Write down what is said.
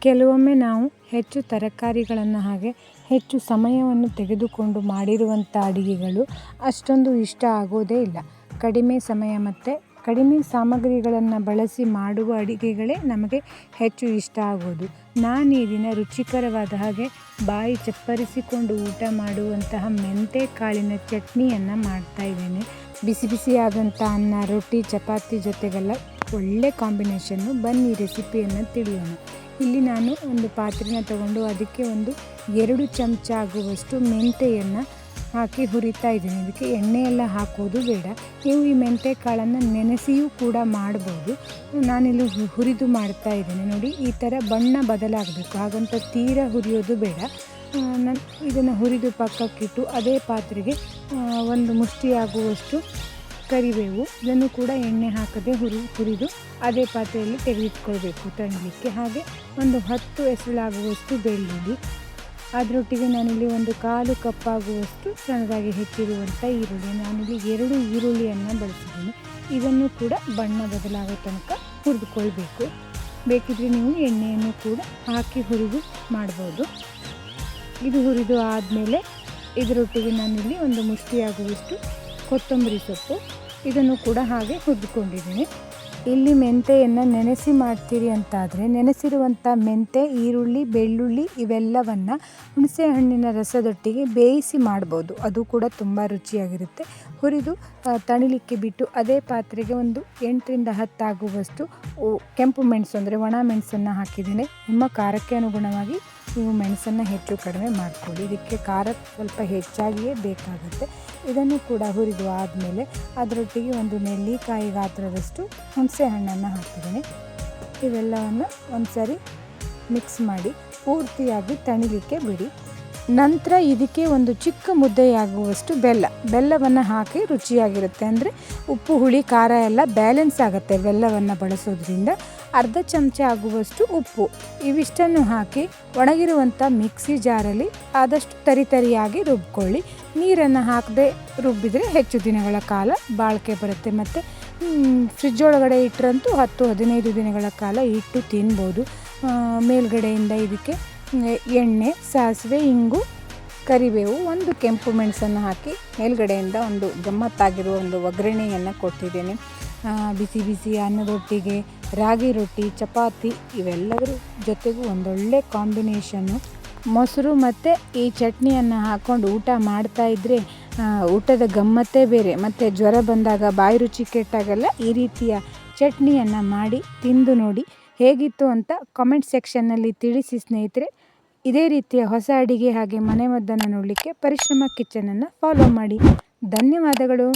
ಕೆಲವೊಮ್ಮೆ ನಾವು ಹೆಚ್ಚು ತರಕಾರಿಗಳನ್ನು ಹಾಗೆ ಹೆಚ್ಚು ಸಮಯವನ್ನು ತೆಗೆದುಕೊಂಡು ಮಾಡಿರುವಂಥ ಅಡುಗೆಗಳು ಅಷ್ಟೊಂದು ಇಷ್ಟ ಆಗೋದೇ ಇಲ್ಲ. ಕಡಿಮೆ ಸಮಯ ಮತ್ತು ಕಡಿಮೆ ಸಾಮಗ್ರಿಗಳನ್ನು ಬಳಸಿ ಮಾಡುವ ಅಡುಗೆಗಳೇ ನಮಗೆ ಹೆಚ್ಚು ಇಷ್ಟ ಆಗೋದು. ನಾನು ಈ ದಿನ ರುಚಿಕರವಾದ ಹಾಗೆ ಬಾಯಿ ಚಪ್ಪರಿಸಿಕೊಂಡು ಊಟ ಮಾಡುವಂತಹ ಮೆಂತೆ ಕಾಳಿನ ಚಟ್ನಿಯನ್ನು ಮಾಡ್ತಾಯಿದ್ದೇನೆ. ಬಿಸಿ ಬಿಸಿಯಾದಂಥ ಅನ್ನ, ರೊಟ್ಟಿ, ಚಪಾತಿ ಜೊತೆಗೆಲ್ಲ ಒಳ್ಳೆ ಕಾಂಬಿನೇಷನ್ನು. ಬನ್ನಿ ರೆಸಿಪಿಯನ್ನು ತಿಳಿಯೋಣ. ಇಲ್ಲಿ ನಾನು ಒಂದು ಪಾತ್ರೆನ ತಗೊಂಡು ಅದಕ್ಕೆ ಒಂದು 2 ಚಮಚ ಆಗುವಷ್ಟು ಮೆಂತೆಯನ್ನು ಹಾಕಿ ಹುರಿತಾ ಇದ್ದೀನಿ. ಇದಕ್ಕೆ ಎಣ್ಣೆ ಎಲ್ಲ ಹಾಕೋದು ಬೇಡ. ನೀವು ಈ ಮೆಂತೆ ಕಾಳನ್ನು ನೆನೆಸಿಯೂ ಕೂಡ ಮಾಡ್ಬೋದು. ನಾನಿಲ್ಲಿ ಹುರಿದು ಮಾಡ್ತಾ ಇದ್ದೀನಿ. ನೋಡಿ, ಈ ಥರ ಬಣ್ಣ ಬದಲಾಗಬೇಕು, ಹಾಗಂತ ತೀರ ಹುರಿಯೋದು ಬೇಡ. ನಾನು ಇದನ್ನು ಹುರಿದು ಪಕ್ಕಕ್ಕಿಟ್ಟು ಅದೇ ಪಾತ್ರೆಗೆ ಒಂದು ಮುಷ್ಟಿಯಾಗುವಷ್ಟು ಕರಿಬೇವು, ಇದನ್ನು ಕೂಡ ಎಣ್ಣೆ ಹಾಕದೆ ಹುರಿದು ಅದೇ ಪಾತ್ರೆಯಲ್ಲಿ ತೆಗೆದಿಟ್ಕೊಳ್ಬೇಕು ತಣ್ಣಲಿಕ್ಕೆ. ಹಾಗೆ ಒಂದು 10 ಎಸಳಾಗುವಷ್ಟು ಬೆಳ್ಳುಳ್ಳಿ, ಅದರೊಟ್ಟಿಗೆ ನಾನಿಲ್ಲಿ ಒಂದು 1/4 ಕಪ್ ಆಗುವಷ್ಟು ಸಣ್ಣದಾಗಿ ಹೆಚ್ಚಿರುವಂಥ ಈರುಳ್ಳಿ. ನಾನಿಲ್ಲಿ 2 ಈರುಳ್ಳಿಯನ್ನು ಬಳಸಿದ್ದೀನಿ. ಇದನ್ನು ಕೂಡ ಬಣ್ಣ ಬದಲಾಗೋ ತನಕ ಹುರಿದುಕೊಳ್ಬೇಕು. ಬೇಕಿದ್ರೆ ನೀವು ಎಣ್ಣೆಯನ್ನು ಕೂಡ ಹಾಕಿ ಹುರಿದು ಮಾಡ್ಬೋದು. ಇದು ಹುರಿದು ಆದಮೇಲೆ ಇದರೊಟ್ಟಿಗೆ ನಾನಿಲ್ಲಿ ಒಂದು ಮುಷ್ಟಿಯಾಗುವಷ್ಟು ಕೊತ್ತಂಬರಿ ಸೊಪ್ಪು, ಇದನ್ನು ಕೂಡ ಹಾಗೆ ಹುರಿದುಕೊಂಡಿದ್ದೀನಿ. ಇಲ್ಲಿ ಮೆಂತೆಯನ್ನು ನೆನೆಸಿ ಮಾಡ್ತೀರಿ ಅಂತಾದರೆ ನೆನೆಸಿರುವಂಥ ಮೆಂತೆ, ಈರುಳ್ಳಿ, ಬೆಳ್ಳುಳ್ಳಿ ಇವೆಲ್ಲವನ್ನು ಹುಣಸೆ ಹಣ್ಣಿನ ರಸದೊಟ್ಟಿಗೆ ಬೇಯಿಸಿ ಮಾಡ್ಬೋದು. ಅದು ಕೂಡ ತುಂಬ ರುಚಿಯಾಗಿರುತ್ತೆ. ಹುರಿದು ತಣಿಲಿಕ್ಕೆ ಬಿಟ್ಟು ಅದೇ ಪಾತ್ರೆಗೆ ಒಂದು 8ರಿಂದ 10 ಆಗುವಷ್ಟು ಕೆಂಪು ಮೆಣಸು ಅಂದರೆ ಒಣ ಮೆಣಸನ್ನು ಹಾಕಿದ್ದೀನಿ. ನಿಮ್ಮ ಖಾರಕ್ಕೆ ಅನುಗುಣವಾಗಿ ನೀವು ಮೆಣಸನ್ನು ಹೆಚ್ಚು ಕಡಿಮೆ ಮಾಡಿಕೊಳ್ಳಿ. ಇದಕ್ಕೆ ಖಾರ ಸ್ವಲ್ಪ ಹೆಚ್ಚಾಗಿಯೇ ಬೇಕಾಗುತ್ತೆ. ಇದನ್ನು ಕೂಡ ಹುರಿದು ಆದಮೇಲೆ ಅದರೊಟ್ಟಿಗೆ ಒಂದು ನೆಲ್ಲಿಕಾಯಿ ಗಾತ್ರದಷ್ಟು ಹುಣಸೆ ಹಣ್ಣನ್ನು ಹಾಕಿದ್ದೀನಿ. ಇವೆಲ್ಲವನ್ನು ಒಂದು ಸಾರಿ ಮಿಕ್ಸ್ ಮಾಡಿ ಪೂರ್ತಿಯಾಗಿ ತಣಿಲಿಕ್ಕೆ ಬಿಡಿ. ನಂತರ ಇದಕ್ಕೆ ಒಂದು ಚಿಕ್ಕ ಮುದ್ದೆಯಾಗುವಷ್ಟು ಬೆಲ್ಲವನ್ನು ಹಾಕಿ ರುಚಿಯಾಗಿರುತ್ತೆ. ಅಂದರೆ ಉಪ್ಪು, ಹುಳಿ, ಖಾರ ಎಲ್ಲ ಬ್ಯಾಲೆನ್ಸ್ ಆಗುತ್ತೆ ಬೆಲ್ಲವನ್ನು ಬಳಸೋದ್ರಿಂದ. ಅರ್ಧ ಚಮಚ ಆಗುವಷ್ಟು ಉಪ್ಪು, ಇವಿಷ್ಟನ್ನು ಹಾಕಿ ಒಣಗಿರುವಂಥ ಮಿಕ್ಸಿ ಜಾರಲ್ಲಿ ಆದಷ್ಟು ತರಿಯಾಗಿ ರುಬ್ಕೊಳ್ಳಿ. ನೀರನ್ನು ಹಾಕದೆ ರುಬ್ಬಿದರೆ ಹೆಚ್ಚು ದಿನಗಳ ಕಾಲ ಬಾಳಿಕೆ ಬರುತ್ತೆ. ಮತ್ತು ಫ್ರಿಜ್ ಒಳಗಡೆ ಇಟ್ಟರಂತೂ 10-15 ದಿನಗಳ ಕಾಲ ಇಟ್ಟು ತಿನ್ಬೋದು. ಮೇಲ್ಗಡೆಯಿಂದ ಇದಕ್ಕೆ ಎಣ್ಣೆ, ಸಾಸಿವೆ, ಇಂಗು, ಕರಿಬೇವು, ಒಂದು ಕೆಂಪು ಮೆಣಸನ್ನು ಹಾಕಿ ಮೇಲ್ಗಡೆಯಿಂದ ಒಂದು ಗಮ್ಮತ್ತಾಗಿರುವ ಒಂದು ಒಗ್ಗರಣೆಯನ್ನು ಕೊಟ್ಟಿದ್ದೇನೆ. ಬಿಸಿ ಬಿಸಿ ಅನ್ನದೊಟ್ಟಿಗೆ ರಾಗಿ ರೊಟ್ಟಿ, ಚಪಾತಿ ಇವೆಲ್ಲದರ ಜೊತೆಗೂ ಒಂದೊಳ್ಳೆ ಕಾಂಬಿನೇಷನ್ನು. ಮೊಸರು ಮತ್ತು ಈ ಚಟ್ನಿಯನ್ನು ಹಾಕ್ಕೊಂಡು ಊಟ ಮಾಡ್ತಾಯಿದ್ರೆ ಊಟದ ಗಮ್ಮತ್ತೇ ಬೇರೆ. ಮತ್ತು ಜ್ವರ ಬಂದಾಗ, ಬಾಯಿ ರುಚಿ ಕೆಟ್ಟಾಗೆಲ್ಲ ಈ ರೀತಿಯ ಚಟ್ನಿಯನ್ನು ಮಾಡಿ ತಿಂದು ನೋಡಿ. ಹೇಗಿತ್ತು ಅಂತ ಕಾಮೆಂಟ್ ಸೆಕ್ಷನ್ನಲ್ಲಿ ತಿಳಿಸಿ ಸ್ನೇಹಿತರೆ. ಇದೇ ರೀತಿಯ ಹೊಸ ಅಡಿಗೆ ಹಾಗೆ ಮನೆಮದ್ದನ್ನು ನೋಡಲಿಕ್ಕೆ ಪರಿಶ್ರಮ ಕಿಚನನ್ನು ಫಾಲೋ ಮಾಡಿ. ಧನ್ಯವಾದಗಳು.